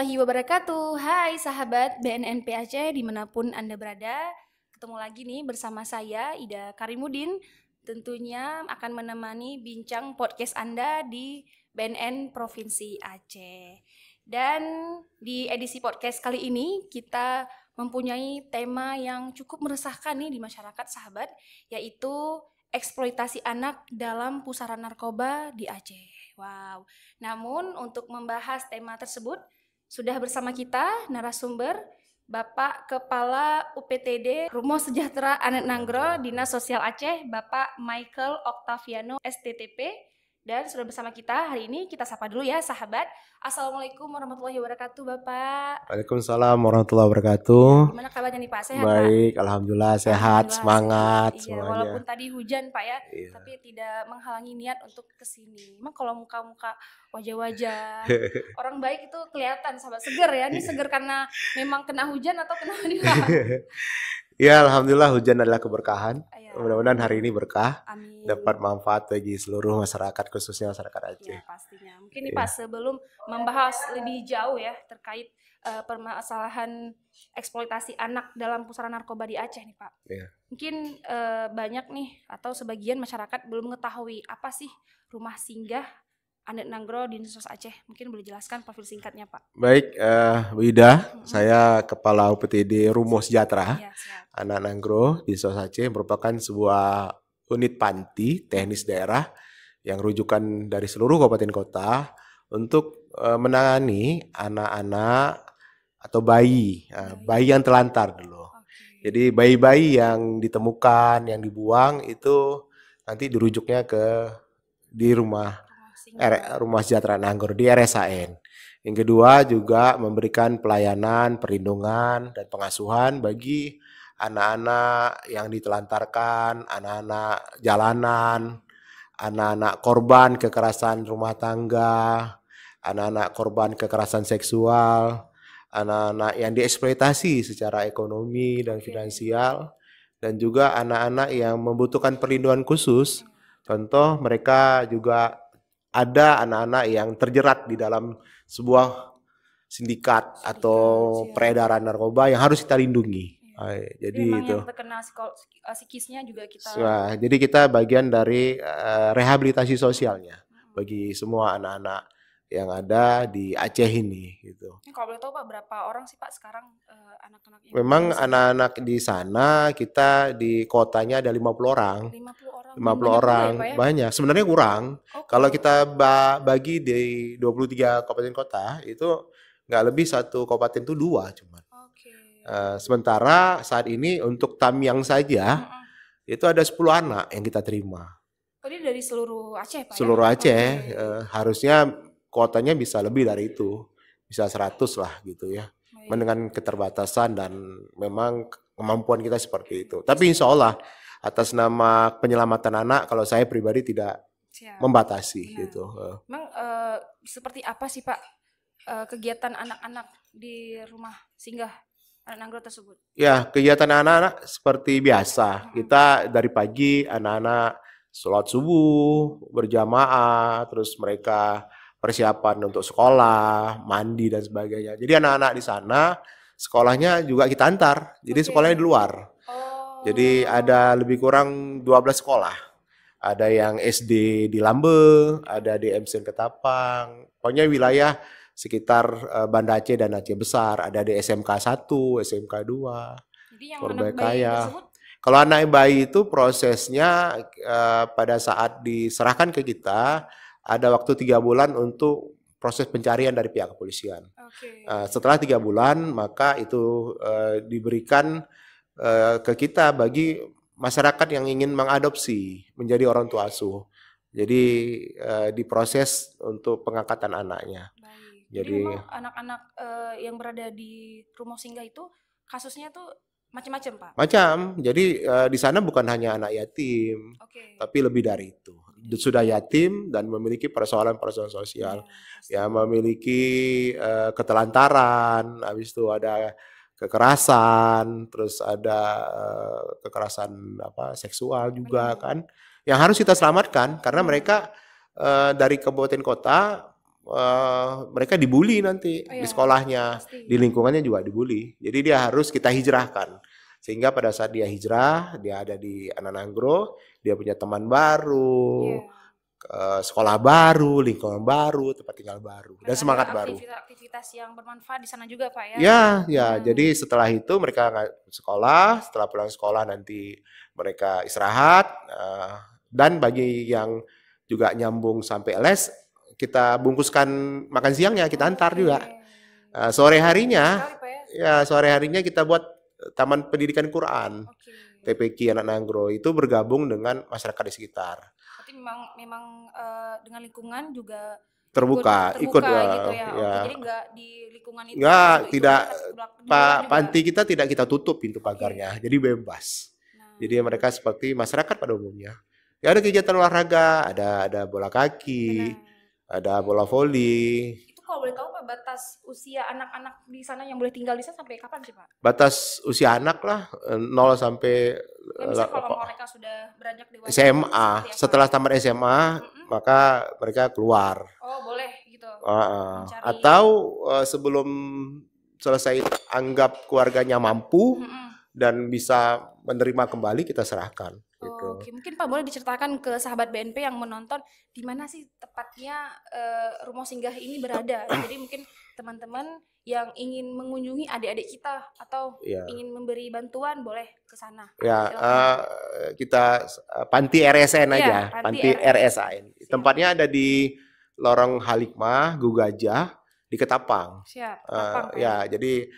warahmatullahi wabarakatuh. Hai sahabat BNNP Aceh dimanapun Anda berada. Ketemu lagi nih bersama saya Ida Karimudin. Tentunya akan menemani bincang podcast Anda di BNN Provinsi Aceh. Dan di edisi podcast kali ini kita mempunyai tema yang cukup meresahkan nih di masyarakat sahabat, yaitu eksploitasi anak dalam pusaran narkoba di Aceh. Wow. Namun untuk membahas tema tersebut sudah bersama kita narasumber Bapak Kepala UPTD Rumo Sejahtera Anak Nanggro Dinas Sosial Aceh, Bapak Michael Octaviano STTP. Dan sudah bersama kita hari ini, kita sapa dulu ya sahabat. Assalamualaikum warahmatullahi wabarakatuh Bapak. Waalaikumsalam warahmatullahi wabarakatuh. Gimana kabarnya nih Pak? Sehat Baik, Pak? alhamdulillah sehat, Alhamdulillah semangat sehat. Iya, semuanya. walaupun tadi hujan Pak ya, Iya. tapi tidak menghalangi niat untuk kesini. Emang kalau muka-muka wajah-wajah orang baik itu kelihatan sahabat, seger ya. Ini seger karena memang kena hujan atau kena nilai? Ya, alhamdulillah hujan adalah keberkahan. Ya, Mudah-mudahan hari ini berkah, amin. dapat manfaat bagi seluruh masyarakat, khususnya masyarakat Aceh. Ya, pastinya. Mungkin nih Pak, sebelum membahas lebih jauh ya terkait permasalahan eksploitasi anak dalam pusaran narkoba di Aceh nih Pak. Ya. Mungkin banyak nih atau sebagian masyarakat belum mengetahui apa sih rumah singgah Anak Nanggro di Dinas Aceh. Mungkin boleh jelaskan profil singkatnya Pak. Baik, Bu Ida, saya Kepala UPTD Rumo Sejahtera Ya, siap. Anak Nanggro di Dinas Aceh, merupakan sebuah unit panti teknis daerah yang rujukan dari seluruh kabupaten kota untuk menangani anak-anak atau bayi yang telantar dulu. Jadi bayi-bayi yang ditemukan, yang dibuang itu nanti dirujuknya di rumah sejahtera Nanggro di RSAN. Yang kedua juga memberikan pelayanan, perlindungan dan pengasuhan bagi anak-anak yang ditelantarkan, anak-anak jalanan, anak-anak korban kekerasan rumah tangga, anak-anak korban kekerasan seksual, anak-anak yang dieksploitasi secara ekonomi dan finansial, dan juga anak-anak yang membutuhkan perlindungan khusus. Contoh, mereka juga ada anak-anak yang terjerat di dalam sebuah sindikat atau peredaran narkoba yang harus kita lindungi. Jadi itu. Yang terkena psikisnya juga kita. Jadi kita bagian dari rehabilitasi sosialnya bagi semua anak-anak yang ada di Aceh ini gitu. Kalau boleh tahu Pak, berapa orang sih Pak sekarang anak-anak yang memang anak-anak di sana, kita di kotanya ada 50 orang. 50 orang. Ya, banyak. Sebenarnya kurang. Kalau kita bagi di 23 kabupaten kota, itu nggak lebih satu kabupaten itu 2 cuman. Sementara saat ini untuk Tamiang saja, itu ada 10 anak yang kita terima. Jadi dari seluruh Aceh Pak? Seluruh Aceh, harusnya kuotanya bisa lebih dari itu, bisa 100 lah gitu ya. Dengan keterbatasan dan memang kemampuan kita seperti itu. Tapi insya Allah atas nama penyelamatan anak, kalau saya pribadi tidak membatasi gitu. Memang seperti apa sih Pak kegiatan anak-anak di rumah singgah Anak Nanggro tersebut? Ya, kegiatan anak-anak seperti biasa. Kita dari pagi anak-anak sholat subuh berjamaah, terus mereka persiapan untuk sekolah, mandi dan sebagainya. Jadi anak-anak di sana sekolahnya juga kita antar. Jadi sekolahnya di luar. Jadi ada lebih kurang 12 sekolah. Ada yang SD di Lambe, ada di MCN Ketapang. Pokoknya wilayah sekitar Banda Aceh dan Aceh Besar. Ada di SMK 1, SMK 2. Jadi yang anak bayi tersebut? Kalau anak bayi itu prosesnya pada saat diserahkan ke kita, ada waktu 3 bulan untuk proses pencarian dari pihak kepolisian. Setelah 3 bulan, maka itu diberikan ke kita bagi masyarakat yang ingin mengadopsi menjadi orang tua asuh. Jadi diproses untuk pengangkatan anaknya. Jadi memang anak-anak yang berada di rumah singgah itu kasusnya tuh macam-macam Pak? Macam. Jadi di sana bukan hanya anak yatim, tapi lebih dari itu. Sudah yatim dan memiliki persoalan-persoalan sosial. Ya, memiliki ketelantaran, habis itu ada kekerasan, terus ada kekerasan seksual juga kan, yang harus kita selamatkan karena mereka dari kabupaten kota mereka dibully nanti Oh di ya, sekolahnya, pasti. di lingkungannya juga dibully. Jadi dia harus kita hijrahkan. Sehingga pada saat dia hijrah, dia ada di Ananagro, dia punya teman baru, Iya. sekolah baru, lingkungan baru, tempat tinggal baru, dan Dan semangat ada baru. aktivitas-aktivitas yang bermanfaat di sana juga Pak ya. Ya, ya. Jadi setelah itu mereka sekolah, setelah pulang sekolah nanti mereka istirahat. Dan bagi yang juga nyambung sampai les, kita bungkuskan makan siangnya, kita antar juga. Sore harinya, Sekali Pak ya. ya sore harinya kita buat Taman Pendidikan Quran, Oke. TPQ Ananagro itu bergabung dengan masyarakat di sekitar. Berarti memang dengan lingkungan juga Terbuka, ikut gitu ya. ya. Oke, jadi nggak di lingkungan itu Enggak, untuk tidak. di luar Pak juga. panti kita tidak tutup pintu pagarnya, jadi bebas. Nah, Jadi mereka seperti masyarakat pada umumnya. Ya ada kegiatan olahraga, ada bola kaki, ada bola voli. itu kalau boleh tahu Pak, batas usia anak-anak di sana yang boleh tinggal di sana sampai kapan sih Pak? Batas usia anak lah 0 sampai Ya, misalnya kalau mereka sudah beranjak dewasa SMA. seperti apa? Setelah tamat SMA, maka mereka keluar. Oh boleh gitu. Atau sebelum selesai anggap keluarganya mampu dan bisa menerima kembali, kita serahkan. Gitu. Oke, mungkin Pak boleh diceritakan ke sahabat BNP yang menonton di mana sih tepatnya rumah singgah ini berada. Jadi mungkin teman-teman yang ingin mengunjungi adik-adik kita atau ingin memberi bantuan boleh ke sana. Ya, kita panti RSN aja, panti RSN. Tempatnya ada di Lorong Halikmah, Gugajah, di Ketapang. Siap. Ketapang, ya, jadi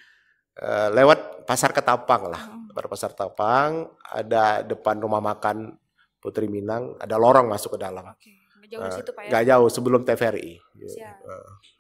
lewat Pasar Ketapang lah. Pasar Ketapang, ada depan rumah makan Putri Minang, ada lorong masuk ke dalam. Oke, nggak jauh di situ Pak ya? Nggak jauh, sebelum TVRI. Siap.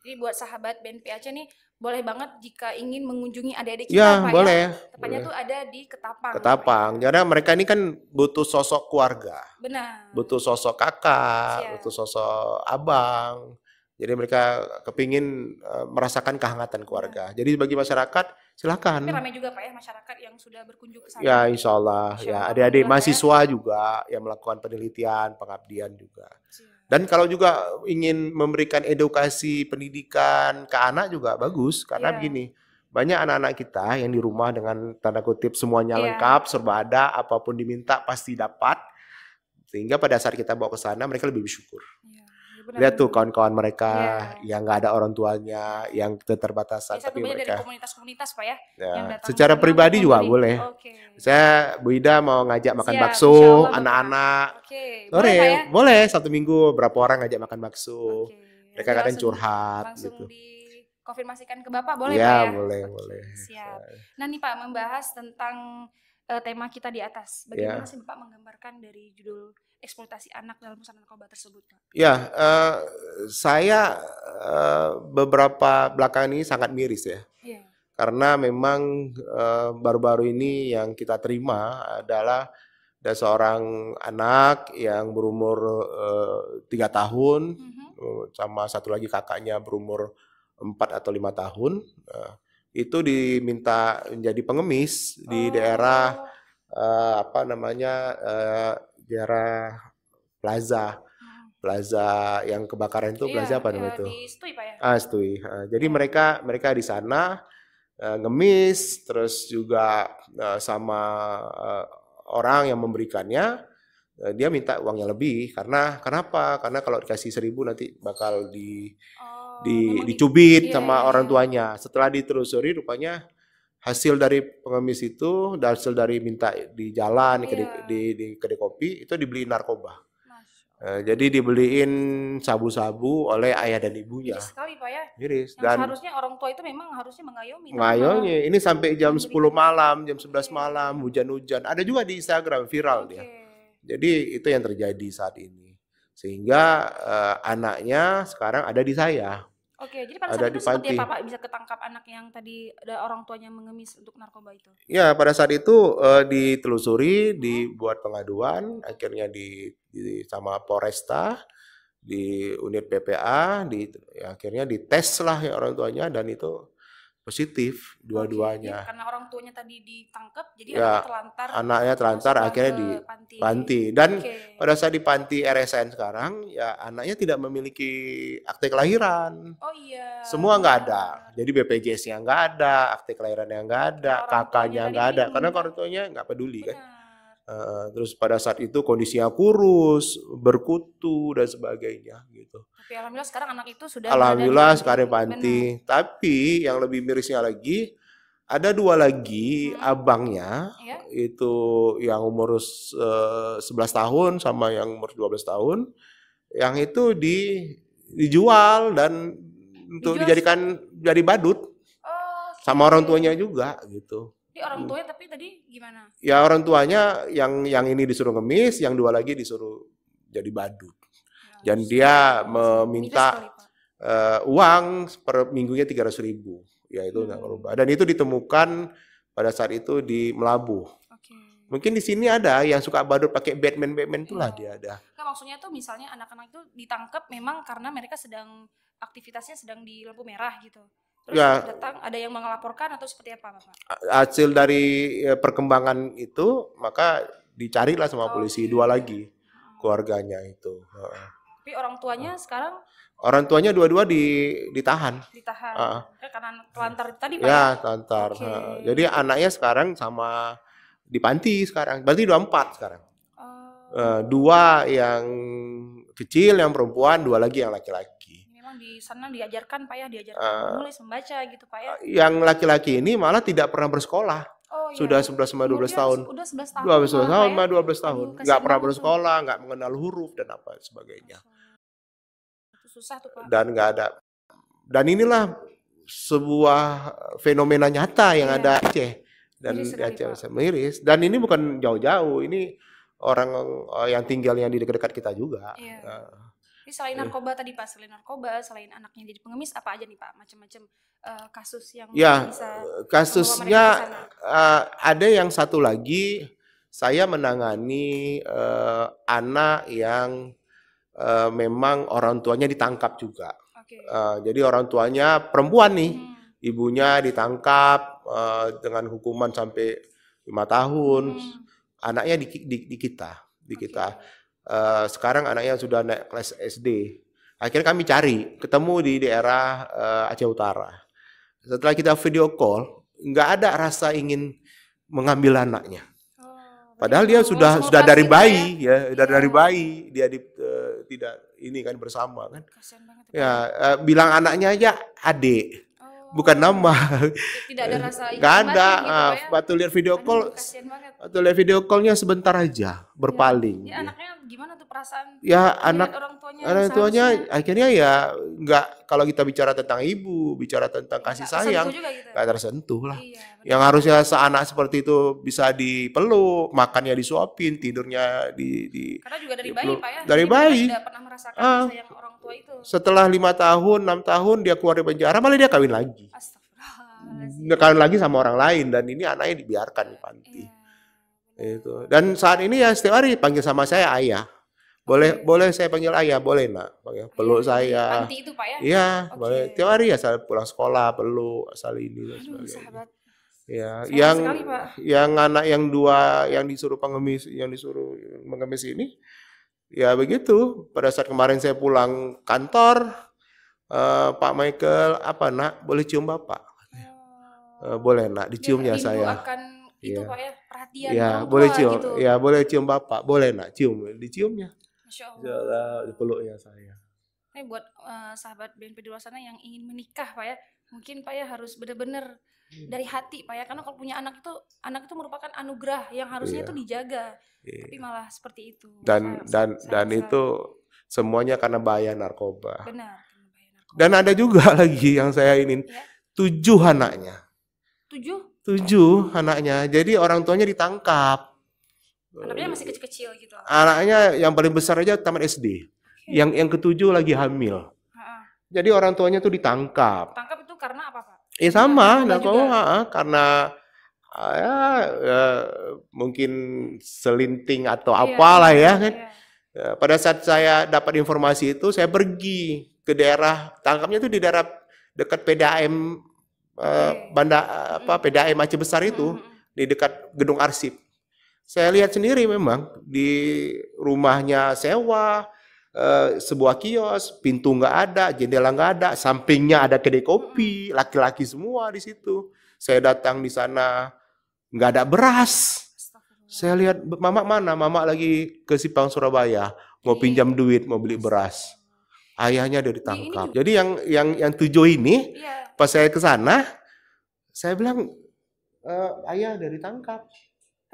Jadi buat sahabat BNP Aceh nih, boleh banget jika ingin mengunjungi adik-adik kita Pak boleh, ya. Tepatnya tuh ada di Ketapang. Ketapang. Jadi mereka ini kan butuh sosok keluarga. Benar. Butuh sosok kakak, butuh sosok abang. Jadi mereka kepingin merasakan kehangatan keluarga. Jadi bagi masyarakat silakan. Tapi ramai juga Pak ya masyarakat yang sudah berkunjung ke sana. Ya insya Allah. Ya adik-adik mahasiswa juga yang melakukan penelitian, pengabdian juga. Dan kalau juga ingin memberikan edukasi pendidikan ke anak juga bagus. Karena begini, banyak anak-anak kita yang di rumah dengan tanda kutip semuanya lengkap, serba ada, apapun diminta pasti dapat. Sehingga pada saat kita bawa ke sana mereka lebih bersyukur. Lihat tuh kawan-kawan mereka yang nggak ada orang tuanya, yang keterbatasan, tapi mereka dari komunitas-komunitas Pak ya. Yang datang secara pribadi juga boleh. Saya Bu Ida mau ngajak makan bakso anak-anak. Boleh 1 minggu berapa orang ngajak makan bakso. Mereka kadang curhat langsung gitu. Dikonfirmasikan ke Bapak boleh Pak ya? Boleh. Siap. Nah nih Pak, membahas tentang tema kita di atas. Bagaimana sih Bapak menggambarkan dari judul eksploitasi anak dalam perusahaan narkoba tersebut, Pak? Ya, saya beberapa belakangan ini sangat miris ya. Karena memang baru-baru ini yang kita terima adalah ada seorang anak yang berumur 3 tahun, sama satu lagi kakaknya berumur 4 atau 5 tahun. Itu diminta menjadi pengemis di daerah daerah Plaza yang kebakaran itu, Plaza apa namanya itu? Di Stui Pak ya? Stui. Jadi mereka di sana ngemis, terus juga sama orang yang memberikannya, dia minta uangnya lebih. Kenapa? Karena kalau dikasih 1.000 nanti bakal dicubit sama orang tuanya. Setelah ditelusuri rupanya hasil dari pengemis itu, hasil dari minta di jalan, di kedai kopi, itu dibeliin narkoba. Jadi dibeliin sabu-sabu oleh ayah dan ibunya. Miris sekali Pak ya. Miris. Dan seharusnya orang tua itu memang harusnya mengayomi. Mengayomi. Ini sampai jam 10 malam, jam 11 malam, hujan-hujan. Ada juga di Instagram, viral dia. Jadi itu yang terjadi saat ini. Sehingga anaknya sekarang ada di saya. Oke, jadi pada saat itu seperti apa Pak bisa ketangkap anak yang tadi ada orang tuanya mengemis untuk narkoba itu? Ya, pada saat itu ditelusuri, dibuat pengaduan, akhirnya sama Polresta, di unit PPA, akhirnya dites lah ya orang tuanya, dan itu positif Oke, dua-duanya. karena orang tuanya tadi ditangkap, jadi Ya, anaknya anaknya terlantar masuklah akhirnya ke di panti. panti. Dan Oke. pada saat di panti RSN sekarang, ya anaknya tidak memiliki akte kelahiran. Oh iya, Semua nggak ada. benar. Jadi BPJS-nya nggak ada, akte kelahirannya nggak ada, Karena orang tuanya kakaknya tadi nggak ada. Karena minta. orang tuanya nggak peduli kan. Benar. Terus pada saat itu kondisinya kurus, berkutu dan sebagainya gitu. Tapi alhamdulillah sekarang anak itu sudah berada di Alhamdulillah panti. sekarang panti. Tapi yang lebih mirisnya lagi, ada 2 lagi abangnya, Ya. itu yang umur 11 tahun sama yang umur 12 tahun, yang itu dijual dan untuk Dijual dijadikan jadi badut Oh, sama orang tuanya juga gitu. Jadi orang tuanya tapi tadi gimana? Ya orang tuanya yang ini disuruh ngemis, yang 2 lagi disuruh jadi badut. Dan dia meminta Miris kali, Pak. uang per minggunya 300.000. Ya itu nggak berubah. Dan itu ditemukan pada saat itu di Melabuh. Oke. Mungkin di sini ada yang suka badut pakai Batman itulah dia ada. Nggak, maksudnya tuh misalnya anak-anak itu ditangkap memang karena mereka sedang aktivitasnya sedang di lampu merah gitu. Terus Ya. datang ada yang mengelaporkan atau seperti apa, Bapak? Hasil dari perkembangan itu maka dicarilah sama polisi 2 lagi keluarganya itu. Tapi orang tuanya sekarang Orang tuanya dua-dua ditahan. ditahan. Karena telantar tadi, Pak. Ya, telantar. Oke. Jadi anaknya sekarang sama di panti sekarang. Berarti 4 sekarang. 2 yang kecil yang perempuan, 2 lagi yang laki-laki. Memang di sana diajarkan, Pak ya, diajarkan menulis, membaca gitu, Pak ya. Yang laki-laki ini malah tidak pernah bersekolah. Oh, iya. Sudah 11 sama 12 tahun. Udah 11 tahun. 12 tahun Pak, sama 12 tahun. Aduh, Nggak kasihan pernah banget bersekolah, nggak mengenal huruf dan apa sebagainya. Itu susah tuh, Pak. Dan nggak ada. Dan inilah sebuah fenomena nyata yang ada di Aceh. Dan Miris di sekali, Aceh Pak. miris. Dan ini bukan jauh-jauh. Ini orang yang tinggalnya di dekat-dekat kita juga. Iya. Jadi selain narkoba tadi, Pak, selain anaknya jadi pengemis, apa aja nih, Pak? Macam-macam kasus yang Ya, bisa kasusnya membawa mereka ke sana. ada yang satu lagi, saya menangani anak yang memang orang tuanya ditangkap juga. Oke. Jadi orang tuanya perempuan nih, ibunya ditangkap dengan hukuman sampai 5 tahun, anaknya di kita. Sekarang anaknya sudah naik kelas SD. Akhirnya kami cari, ketemu di daerah Aceh Utara. Setelah kita video call, nggak ada rasa ingin mengambil anaknya. Padahal dia sudah dari bayi, ya, dari bayi dia tidak ini kan bersama kan. Kasian banget, Ya, bilang anaknya aja adik, bukan nama. Tidak ada rasa ingin Nggak ada. gitu, Pak ya. Waktu lihat video call, Kasian banget. waktu lihat video callnya sebentar aja berpaling. Ya, anaknya gimana tuh perasaan? Ya melihat orang tuanya tuanya seharusnya akhirnya ya nggak, kalau kita bicara tentang ibu, bicara tentang kasih nggak sayang, tersentuh juga gitu. nggak tersentuh lah. Iya, benar. Yang harusnya seanak seperti itu bisa dipeluk, makannya disuapin, tidurnya Karena juga dari bayi, dipeluk. Pak ya. Dari Jadi mereka bayi. tidak pernah merasakan kasih sayang orang tua itu. Setelah 5 tahun, 6 tahun dia keluar dari penjara, malah dia kawin lagi. Astagfirullahaladzim. Dia kawin lagi sama orang lain dan ini anaknya dibiarkan di panti. Itu. Dan saat ini ya setiap hari panggil sama saya ayah. Boleh saya panggil ayah, boleh nak, peluk saya. Panti itu, Pak ya? Iya, Oke. boleh. Tiap hari ya saya pulang sekolah peluk, asal ini dan Aduh, sebagainya. sahabat. Ya, Sayang sekali, Pak. yang anak yang 2 yang disuruh pengemis, yang disuruh mengemis ini, ya begitu. Pada saat kemarin saya pulang kantor, Pak Michael, apa nak, boleh cium bapak? Boleh nak, diciumnya Rindu saya. akan itu, Iya. Pak ya, perhatian Ya, orang tua boleh cium. gitu. Ya, boleh cium bapak. Boleh nak, cium. Diciumnya. Masya Allah. Insyaallah dipeluknya saya. Ini buat sahabat BNP di luar sana yang ingin menikah, Pak ya, mungkin Pak ya harus benar-benar dari hati, Pak ya, karena kalau punya anak itu merupakan anugerah yang harusnya Iya. itu dijaga, Iya. tapi malah seperti itu. Dan Sayang itu semuanya karena bahaya narkoba. benar. Dan ada juga lagi yang saya ingin, Ya. 7 anaknya. 7 anaknya. Jadi orang tuanya ditangkap. anaknya masih kecil-kecil gitu. Anaknya yang paling besar aja tamat SD. Yang ke-7 lagi hamil. Jadi orang tuanya tuh ditangkap. Tangkap itu karena apa, Pak? Sama, narkoba karena mungkin selinting atau apalah ya kan. Iya. Pada saat saya dapat informasi itu, saya pergi ke daerah, tangkapnya itu di daerah dekat PDAM PDAM Aceh Besar itu di dekat gedung arsip. Saya lihat sendiri memang di rumahnya sewa, sebuah kios, pintu nggak ada, jendela nggak ada, sampingnya ada kedai kopi, laki-laki semua di situ. Saya datang di sana nggak ada beras. Saya lihat mama mana, mama lagi ke Sipang Surabaya, mau pinjam duit, mau beli beras. Ayahnya udah ditangkap. Jadi yang 7 ini, pas saya ke sana, saya bilang, ayah udah ditangkap.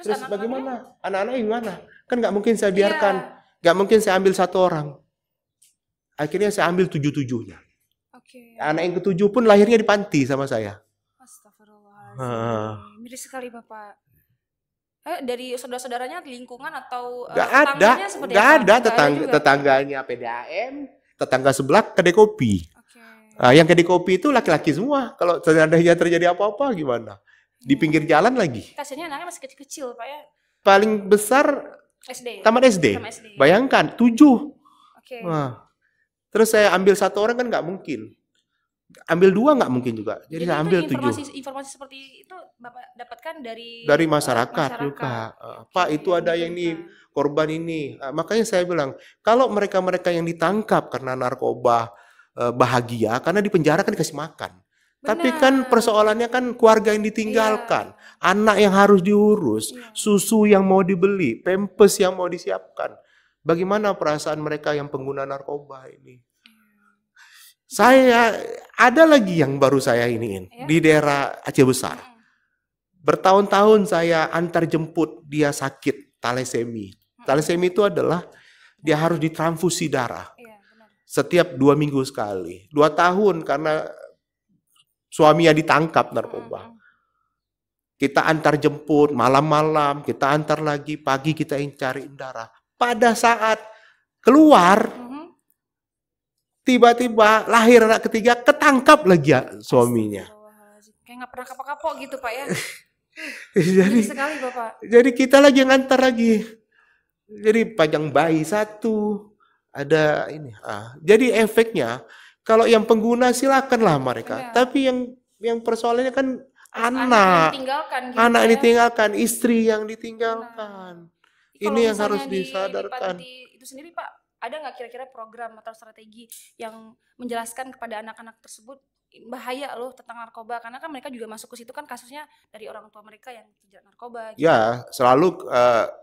Terus bagaimana? Anak-anaknya gimana? Kan nggak mungkin saya biarkan. Nggak mungkin saya ambil 1 orang. Akhirnya saya ambil 7-7-nya. Anak yang ke-7 pun lahirnya di panti sama saya. Astagfirullahaladzim. Miris sekali Bapak. Dari saudara-saudaranya, lingkungan atau tetangganya seperti apa? Nggak ada, tetangganya PDAM, tetangga sebelah kedai kopi. Yang kedai kopi itu laki-laki semua. Kalau seandainya terjadi apa-apa gimana? Di pinggir jalan lagi. Kasiannya anaknya masih kecil-kecil Pak ya? Paling besar SD. Tamat SD. Bayangkan 7. Nah, terus saya ambil 1 orang kan nggak mungkin. Ambil 2 nggak mungkin juga. Jadi saya ambil 7. Informasi seperti itu Bapak dapatkan dari masyarakat juga. Pak, itu ada yang ini korban ini. Makanya saya bilang, kalau mereka-mereka yang ditangkap karena narkoba bahagia karena di penjara kan dikasih makan. Benar. Tapi kan persoalannya kan keluarga yang ditinggalkan, anak yang harus diurus, susu yang mau dibeli, pampers yang mau disiapkan. Bagaimana perasaan mereka yang pengguna narkoba ini? Saya ada lagi yang baru saya iniin di daerah Aceh Besar. Bertahun-tahun saya antar jemput dia sakit talasemi. Talasemi itu adalah dia harus ditransfusi darah. Setiap 2 minggu sekali. 2 tahun karena suaminya ditangkap narkoba. Kita antar jemput malam-malam, kita antar lagi pagi, kita cariin darah. Pada saat keluar, tiba-tiba lahir anak ketiga, ketangkap lagi ya suaminya. Kayak nggak pernah kapok-kapok gitu Pak ya. Jadi sekali Bapak. Jadi kita lagi yang ngantar lagi. Jadi pajang bayi 1, ada ini. Jadi efeknya kalau yang pengguna silakanlah mereka. Tapi yang persoalannya kan anak yang ditinggalkan, istri yang ditinggalkan. Ini yang harus disadarkan. Di itu sendiri Pak, ada nggak kira-kira program atau strategi yang menjelaskan kepada anak-anak tersebut bahaya loh tentang narkoba, karena kan mereka juga masuk ke situ kan kasusnya dari orang tua mereka yang terjerat narkoba gitu. Ya, selalu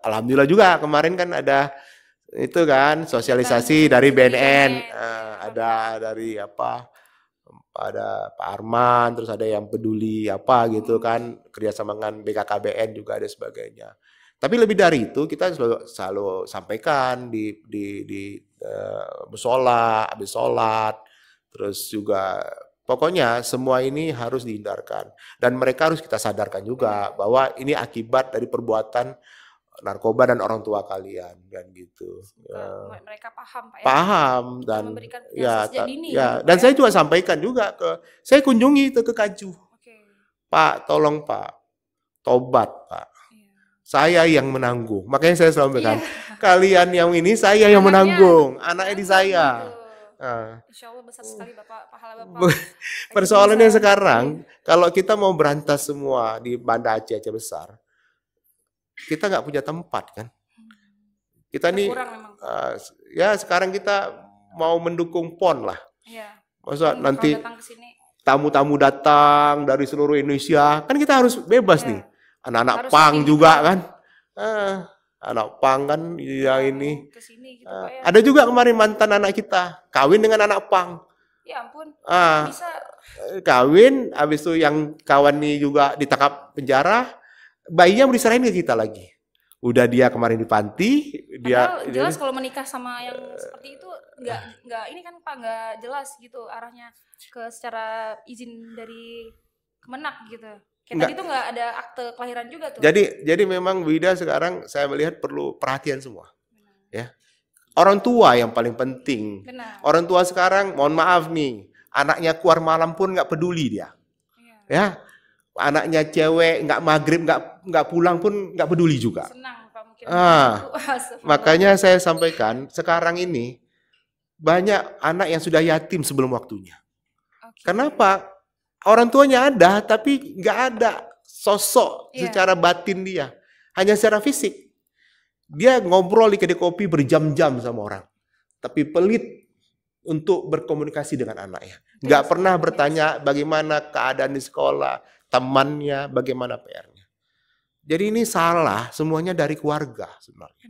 alhamdulillah juga kemarin kan ada itu kan sosialisasi dari BNN, ada dari ada Pak Arman, terus ada yang peduli gitu kan, kerjasama dengan BKKBN juga ada sebagainya. Tapi lebih dari itu kita selalu sampaikan di musola, habis sholat, terus juga pokoknya semua ini harus dihindarkan. Dan mereka harus kita sadarkan juga bahwa ini akibat dari perbuatan narkoba dan orang tua kalian kan gitu. Mereka paham Pak ya. Paham dan dan ya. saya juga sampaikan juga saya kunjungi itu ke Kaju. Pak, tolong Pak, tobat Pak. Saya yang menanggung. Makanya saya selalu bilang, kalian yang ini saya yang menanggung. Anaknya di saya. Insya Allah besar sekali Bapak, pahala Bapak. Persoalannya sekarang, kalau kita mau berantas semua di Banda Aceh Besar, kita nggak punya tempat kan. Kita nih, sekarang kita mau mendukung PON lah. Maksudnya nanti tamu-tamu datang dari seluruh Indonesia, kan kita harus bebas nih. Anak-anak pang juga kan, anak pang kan yang ini. Kesini, gitu, Pak, ya. Ada juga kemarin mantan anak kita kawin dengan anak pang. Ya ampun. Bisa. Kawin, habis itu yang kawan ini juga ditangkap penjara, bayinya mau diserahin ke kita lagi. Udah dia kemarin di panti, jelas kalau menikah sama yang seperti itu nggak ini kan Pak, nggak jelas gitu arahnya ke secara izin dari Kemenak gitu. Kayak tadi tuh nggak ada akte kelahiran juga tuh. Jadi memang Wida sekarang saya melihat perlu perhatian semua. Ya. Orang tua yang paling penting. Benar. Orang tua sekarang, mohon maaf nih, anaknya keluar malam pun nggak peduli dia. Ya. Anaknya cewek nggak maghrib nggak pulang pun nggak peduli juga. Senang Pak mungkin. Makanya saya sampaikan sekarang ini banyak anak yang sudah yatim sebelum waktunya. Kenapa? Orang tuanya ada, tapi nggak ada sosok Iya. secara batin dia. Hanya secara fisik. Dia ngobrol di kedai kopi berjam-jam sama orang. Tapi pelit untuk berkomunikasi dengan anaknya. Nggak pernah bertanya bagaimana keadaan di sekolah, temannya, bagaimana PR-nya. Jadi ini salah semuanya dari keluarga sebenarnya.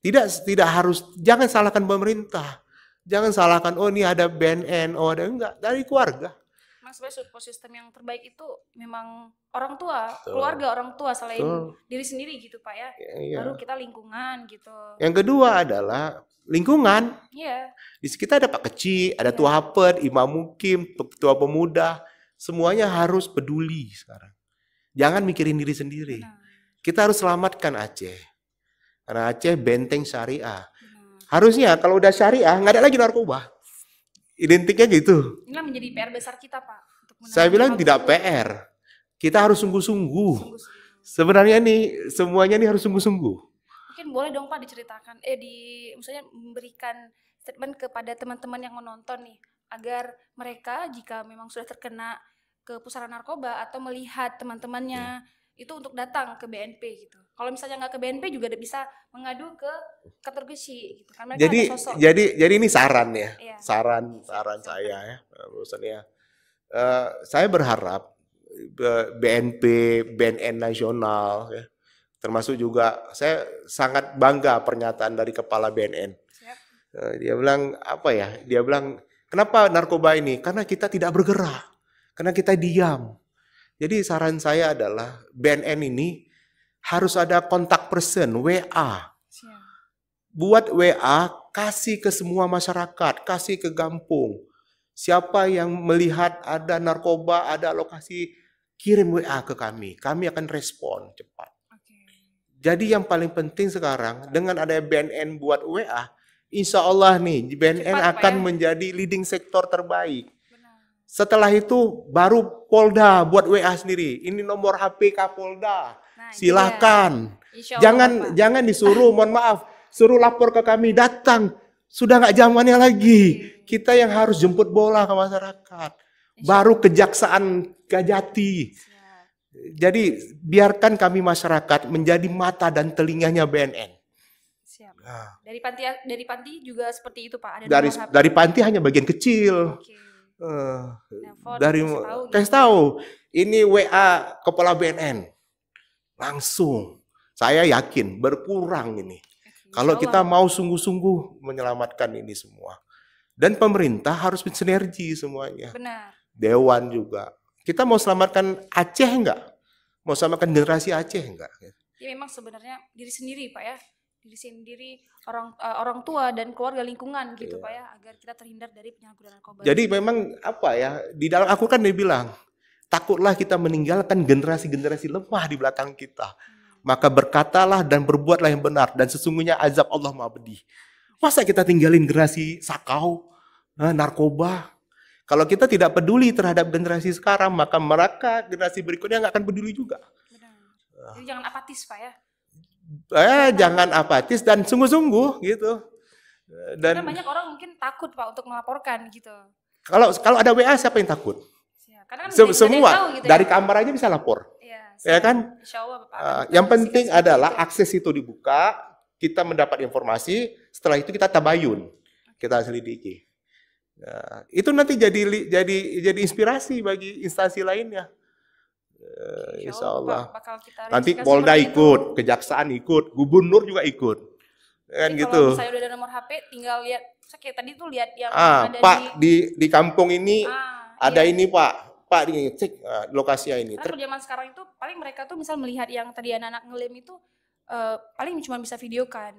Tidak harus, jangan salahkan pemerintah. Jangan salahkan, oh ini ada BNN, oh ada enggak. Dari keluarga. Memang sebenarnya support system yang terbaik itu memang orang tua, Betul. keluarga orang tua selain Betul. diri sendiri gitu Pak ya. Iya. Baru kita lingkungan gitu. Yang kedua adalah lingkungan. Iya. Di kita ada Pak Kecil, ada Iya. Tua Hapet, Imam Mukim, Tua Pemuda. Semuanya harus peduli sekarang. Jangan mikirin diri sendiri. Benar. Kita harus selamatkan Aceh. Karena Aceh benteng syariah. Benar. Harusnya kalau udah syariah, nggak ada lagi narkoba. Identiknya gitu. Inilah menjadi PR besar kita Pak. Untuk Saya menangani bilang hal tidak tersebut. PR. Kita harus sungguh-sungguh. Sungguh-sungguh. Sebenarnya nih, semuanya nih harus sungguh-sungguh. Mungkin boleh dong Pak diceritakan, misalnya memberikan statement kepada teman-teman yang menonton nih, agar mereka jika memang sudah terkena ke pusaran narkoba atau melihat teman-temannya itu untuk datang ke BNP gitu. Kalau misalnya nggak ke BNP juga bisa mengadu ke kantor Gesi gitu kan, mereka Jadi, ada sosok. jadi ini saran ya, Iya. saran saya ya, bosannya. Saya berharap BNP, BNN nasional, ya, termasuk juga saya sangat bangga pernyataan dari kepala BNN. Siap. Dia bilang apa ya? Dia bilang kenapa narkoba ini? Karena kita tidak bergerak, karena kita diam. Jadi saran saya adalah BNN ini harus ada kontak person, WA. Siap. Buat WA, kasih ke semua masyarakat, kasih ke kampung. Siapa yang melihat ada narkoba, ada lokasi, kirim WA ke kami. Kami akan respon cepat. Oke. Jadi yang paling penting sekarang, dengan ada BNN buat WA, insya Allah nih, BNN Cepat, Pak, akan ya. menjadi leading sektor terbaik. Benar. Setelah itu, baru Polda buat WA sendiri. Ini nomor HP Kapolda. Nah, itu Silahkan. dia. Insya Allah, Pak. Jangan disuruh, mohon maaf, suruh lapor ke kami, datang. Sudah nggak zamannya lagi. Kita yang harus jemput bola ke masyarakat. Baru kejaksaan Kajati. Siap. Jadi biarkan kami masyarakat menjadi mata dan telinganya BNN. Siap. Nah, Dari panti juga seperti itu Pak. Ada dari nomor HP. dari panti hanya bagian kecil. Oke. Eh, Telepon, dari kasih tahu gitu. kasih tahu ini WA kepala BNN langsung. Saya yakin berkurang ini. Oke, Kalau insya kita Allah. mau sungguh-sungguh menyelamatkan ini semua. Dan pemerintah harus bersinergi semuanya. Benar. Dewan juga. Kita mau selamatkan Aceh enggak? Mau selamatkan generasi Aceh enggak? Ya memang sebenarnya diri sendiri Pak ya. Diri sendiri, orang tua dan keluarga lingkungan gitu Iya. Pak ya, agar kita terhindar dari penyalahgunaan narkoba. Jadi memang apa ya, di dalam aku kan dia bilang, takutlah kita meninggalkan generasi-generasi lemah di belakang kita. Maka berkatalah dan berbuatlah yang benar, dan sesungguhnya azab Allah Maha Pedih. Masa kita tinggalin generasi sakau, narkoba? Kalau kita tidak peduli terhadap generasi sekarang, maka mereka generasi berikutnya nggak akan peduli juga. Benar. Jadi jangan apatis Pak ya. Jangan apatis dan sungguh-sungguh gitu. Karena Dan banyak orang mungkin takut Pak untuk melaporkan gitu. kalau ada WA siapa yang takut? Siap. Karena kan nggak ada yang Semua tahu gitu dari ya. kamar aja bisa lapor. Iya, Ya siap. kan? Insya Allah Bapak. Yang penting adalah akses itu dibuka, kita mendapat informasi, setelah itu kita tabayun, kita selidiki. Nah, itu nanti jadi inspirasi bagi instansi lainnya. Insya Allah. Bakal kita Nanti realisasikan Polda seperti itu. ikut, kejaksaan ikut, gubernur juga ikut. Kan Jadi gitu. kalau misalnya udah ada nomor HP, tinggal lihat. Kayak tadi tuh lihat yang ada Pak di kampung ini ada iya. ini Pak. Pak cek lokasinya ini. Karena kalau zaman sekarang itu paling mereka tuh misal melihat yang tadi anak-anak ngelem itu paling cuma bisa videokan,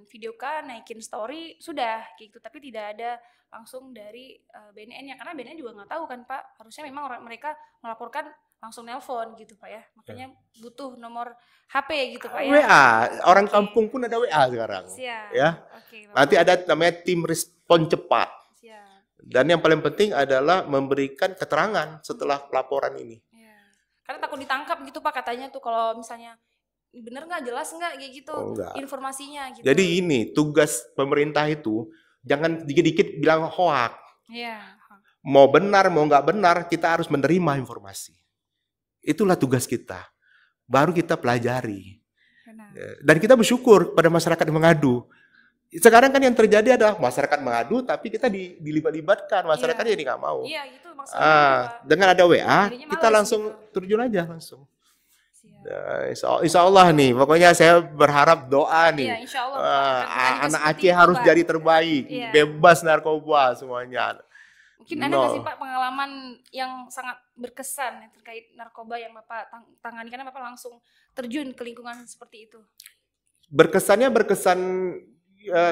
naikin story, sudah gitu. Tapi tidak ada langsung dari BNN-nya, karena BNN juga nggak tahu kan Pak. Harusnya memang mereka melaporkan langsung nelpon gitu Pak ya. Makanya butuh nomor HP gitu Pak ya. WA, orang Oke. kampung pun ada WA sekarang. Siap. Ya. Oke, Bapak. Nanti ada namanya tim respon cepat. Siap. Dan yang paling penting adalah memberikan keterangan setelah pelaporan ini. Ya. Karena takut ditangkap gitu Pak katanya tuh kalau misalnya bener nggak, jelas nggak kayak gitu Oh, enggak. informasinya gitu. Jadi ini tugas pemerintah itu jangan dikit-dikit bilang hoak. Iya. Mau benar, mau nggak benar, kita harus menerima informasi. Itulah tugas kita. Baru kita pelajari. Benar. Dan kita bersyukur pada masyarakat yang mengadu. Sekarang kan yang terjadi adalah masyarakat mengadu, tapi kita dilibat-libatkan. Masyarakat jadi nggak mau. Iya, itu maksudnya. Dengan ada WA, Jadinya kita males langsung gitu. terjun aja langsung. Siap. Nah, insya Allah nih, pokoknya saya berharap doa nih. Iya, insya Allah, Pak. Akan berlanjut Anak seperti Aceh itu, harus Pak. jadi terbaik, Iya. bebas narkoba semuanya. Mungkin ada nggak sih Pak pengalaman yang sangat berkesan terkait narkoba yang Bapak tangani, karena Bapak langsung terjun ke lingkungan seperti itu? Berkesan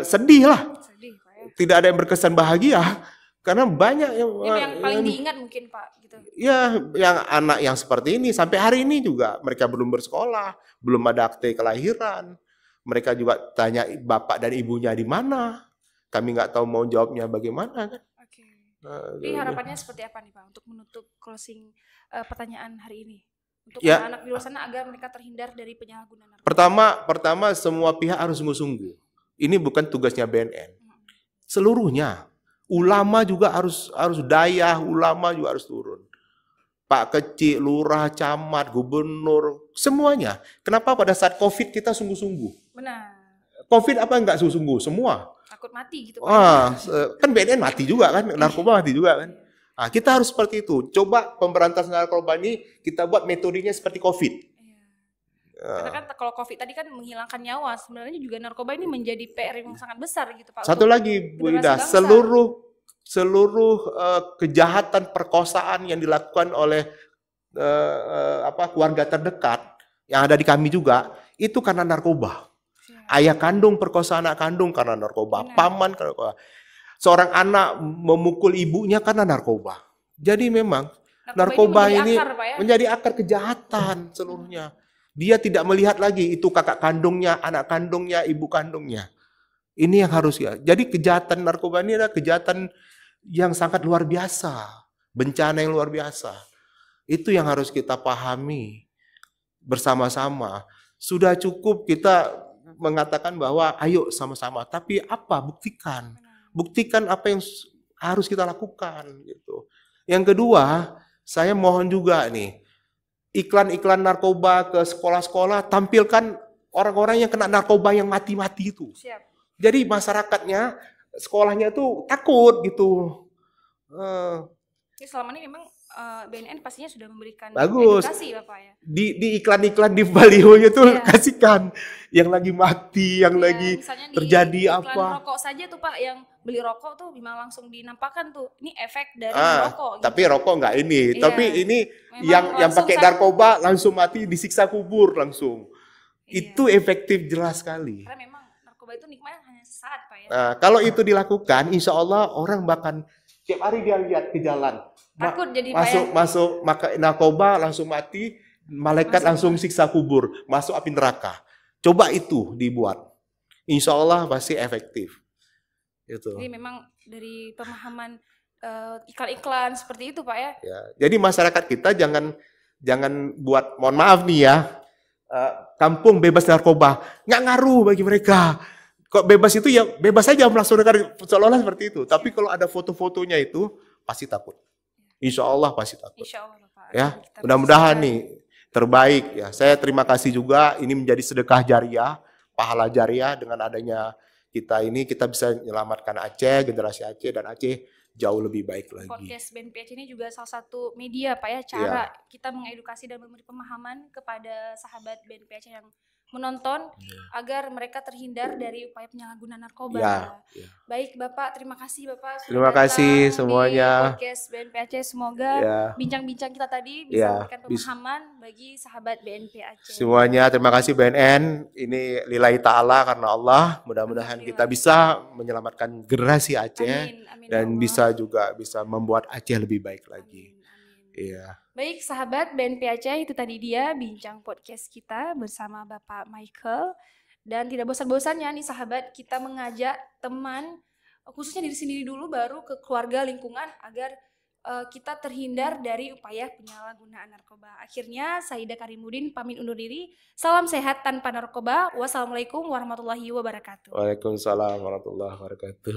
sedih lah. Sedih Pak ya. Tidak ada yang berkesan bahagia karena banyak Yang paling diingat mungkin Pak gitu. Ya, yang anak yang seperti ini sampai hari ini juga mereka belum bersekolah, belum ada akte kelahiran. Mereka juga tanya bapak dan ibunya di mana. Kami nggak tahu mau jawabnya bagaimana kan. Oke. Jadi harapannya seperti apa nih Pak untuk menutup closing pertanyaan hari ini? Untuk anak-anak di luar sana agar mereka terhindar dari penyalahgunaan narkoba. Pertama semua pihak harus sungguh-sungguh. Ini bukan tugasnya BNN. Seluruhnya. Ulama juga harus daya, ulama juga harus turun. Pak Kecil, lurah, camat, gubernur, semuanya. Kenapa pada saat COVID kita sungguh-sungguh? Benar. COVID apa enggak sungguh-sungguh? Semua. Takut mati gitu. Kan BNN mati juga kan, narkoba mati juga kan. Nah, kita harus seperti itu. Coba pemberantasan narkoba ini kita buat metodenya seperti COVID. Karena kan kalau COVID tadi kan menghilangkan nyawa, sebenarnya juga narkoba ini menjadi PR yang sangat besar gitu Pak. Satu lagi Bu Ida, seluruh kejahatan perkosaan yang dilakukan oleh keluarga terdekat yang ada di kami juga itu karena narkoba. Ayah kandung perkosa anak kandung karena narkoba, paman karena narkoba. Seorang anak memukul ibunya karena narkoba. Jadi memang narkoba ini menjadi akar kejahatan seluruhnya. Dia tidak melihat lagi itu kakak kandungnya, anak kandungnya, ibu kandungnya. Ini yang harus ya. Jadi kejahatan narkoba ini adalah kejahatan yang sangat luar biasa. Bencana yang luar biasa. Itu yang harus kita pahami bersama-sama. Sudah cukup kita mengatakan bahwa ayo sama-sama. Tapi apa? Buktikan. Buktikan apa yang harus kita lakukan. Gitu. Yang kedua, saya mohon juga nih. Iklan-iklan narkoba ke sekolah-sekolah, tampilkan orang-orang yang kena narkoba yang mati-mati itu. Siap. Jadi masyarakatnya, sekolahnya tuh takut gitu. Jadi selama ini memang BNN pastinya sudah memberikan bagus. edukasi Bapak ya. Di iklan-iklan di balihonya tuh kasihkan yang lagi mati, yang lagi terjadi apa. Iklan rokok saja tuh Pak, yang beli rokok tuh memang langsung dinampakkan tuh ini efek dari rokok. Tapi rokok nggak ini, tapi ini yang pakai narkoba langsung mati, disiksa kubur langsung. Itu efektif jelas sekali. Karena memang narkoba itu nikmatnya hanya sesaat Pak ya. Nah, kalau itu dilakukan, insya Allah orang bahkan tiap hari dia lihat ke jalan. Takut jadi masuk makan narkoba langsung mati, malaikat langsung siksa kubur, masuk api neraka. Coba itu dibuat, insya Allah pasti efektif. Itu. Jadi memang dari pemahaman iklan-iklan seperti itu Pak ya. Jadi masyarakat kita jangan buat, mohon maaf nih ya, kampung bebas narkoba, nggak ngaruh bagi mereka. Kok bebas itu ya bebas saja melaksanakan seolah-olah seperti itu. Tapi kalau ada foto-fotonya itu pasti takut. Insya Allah pasti takut. Insya Allah, Pak. Ya, mudah-mudahan nih terbaik ya. Saya terima kasih juga, ini menjadi sedekah jariah, pahala jariah dengan adanya kita ini, kita bisa menyelamatkan Aceh, generasi Aceh, dan Aceh jauh lebih baik lagi. Podcast BNP Aceh ini juga salah satu media Pak ya, cara kita mengedukasi dan memberi pemahaman kepada sahabat BNP Aceh yang menonton agar mereka terhindar dari upaya penyalahgunaan narkoba. Baik Bapak, terima kasih Bapak. Terima kasih semuanya. Podcast BNP Aceh, semoga bincang-bincang kita tadi bisa memberikan pemahaman bagi sahabat BNP Aceh. Semuanya terima kasih BNN. Ini lillahi ta'ala karena Allah. Mudah-mudahan kita bisa menyelamatkan generasi Aceh. Amin, dan bisa membuat Aceh lebih baik lagi. Iya. Baik sahabat BNP Aceh, itu tadi dia bincang podcast kita bersama Bapak Michael. Dan tidak bosan-bosannya nih sahabat, kita mengajak teman, khususnya diri sendiri dulu, baru ke keluarga, lingkungan, agar kita terhindar dari upaya penyalahgunaan narkoba. Akhirnya saya Ida Karimudin pamit undur diri. Salam sehat tanpa narkoba. Wassalamualaikum warahmatullahi wabarakatuh. Waalaikumsalam warahmatullahi wabarakatuh.